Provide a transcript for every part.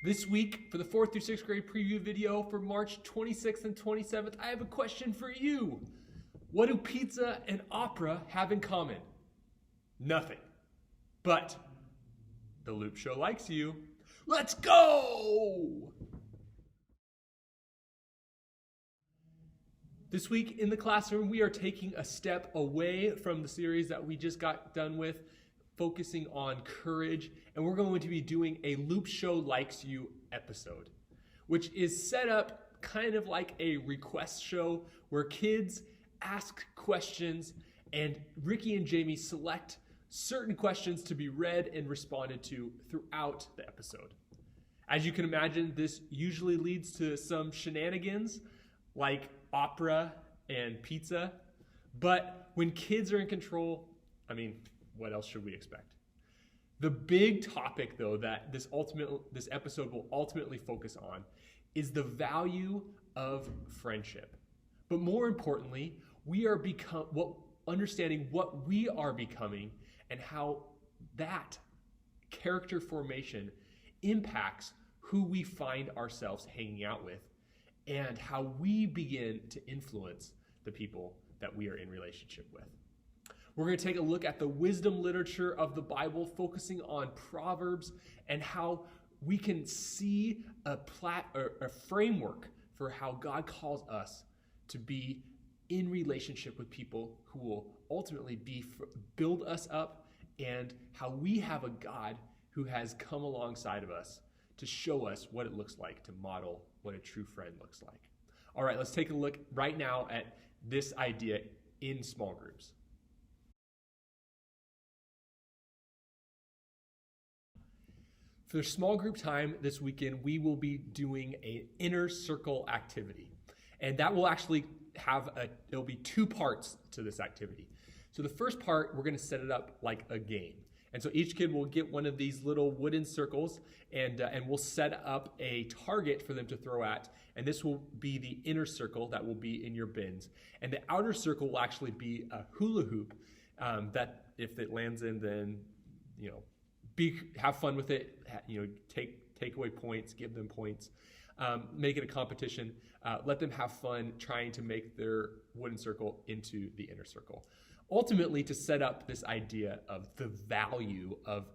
This week, for the 4th through 6th grade preview video for March 26th and 27th, I have a question for you. What do pizza and opera have in common? Nothing. But the Loop Show likes you. Let's go! This week in the classroom, we are taking a step away from the series that we just got done with, focusing on courage, and we're going to be doing a Loop Show Likes You episode, which is set up kind of like a request show where kids ask questions and Ricky and Jamie select certain questions to be read and responded to throughout the episode. As you can imagine, this usually leads to some shenanigans like opera and pizza, but when kids are in control, what else should we expect? The big topic, though, that this episode will ultimately focus on is the value of friendship. But more importantly, understanding what we are becoming and how that character formation impacts who we find ourselves hanging out with and how we begin to influence the people that we are in relationship with. We're going to take a look at the wisdom literature of the Bible, focusing on Proverbs and how we can see a framework for how God calls us to be in relationship with people who will ultimately build us up, and how we have a God who has come alongside of us to show us what it looks like to model what a true friend looks like. All right, let's take a look right now at this idea in small groups. For small group time this weekend, we will be doing an inner circle activity. And that will actually it'll be two parts to this activity. So the first part, we're going to set it up like a game. And so each kid will get one of these little wooden circles, and we'll set up a target for them to throw at. And this will be the inner circle that will be in your bins. And the outer circle will actually be a hula hoop that if it lands in, then, have fun with it, take away points, give them points, make it a competition, let them have fun trying to make their wooden circle into the inner circle. Ultimately, to set up this idea of the value of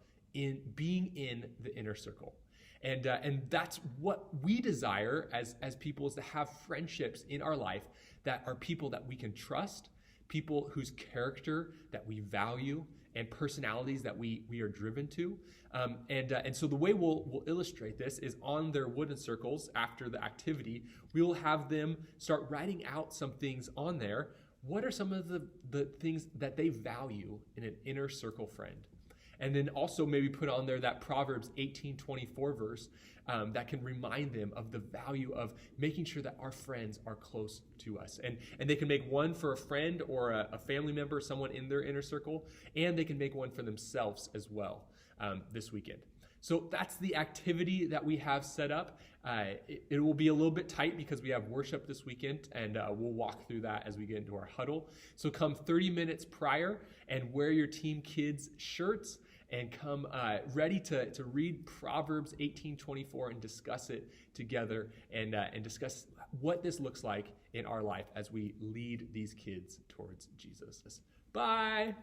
being in the inner circle. And that's what we desire as people, is to have friendships in our life that are people that we can trust, people whose character that we value, and personalities that we are driven to. And so the way we'll illustrate this is on their wooden circles after the activity, we will have them start writing out some things on there. What are some of the things that they value in an inner circle friend? And then also maybe put on there that Proverbs 18:24 verse that can remind them of the value of making sure that our friends are close to us. And they can make one for a friend or a family member, someone in their inner circle, and they can make one for themselves as well this weekend. So that's the activity that we have set up. It will be a little bit tight because we have worship this weekend, and we'll walk through that as we get into our huddle. So come 30 minutes prior and wear your Team Kids shirts and come ready to read Proverbs 18:24 and discuss it together and discuss what this looks like in our life as we lead these kids towards Jesus. Bye!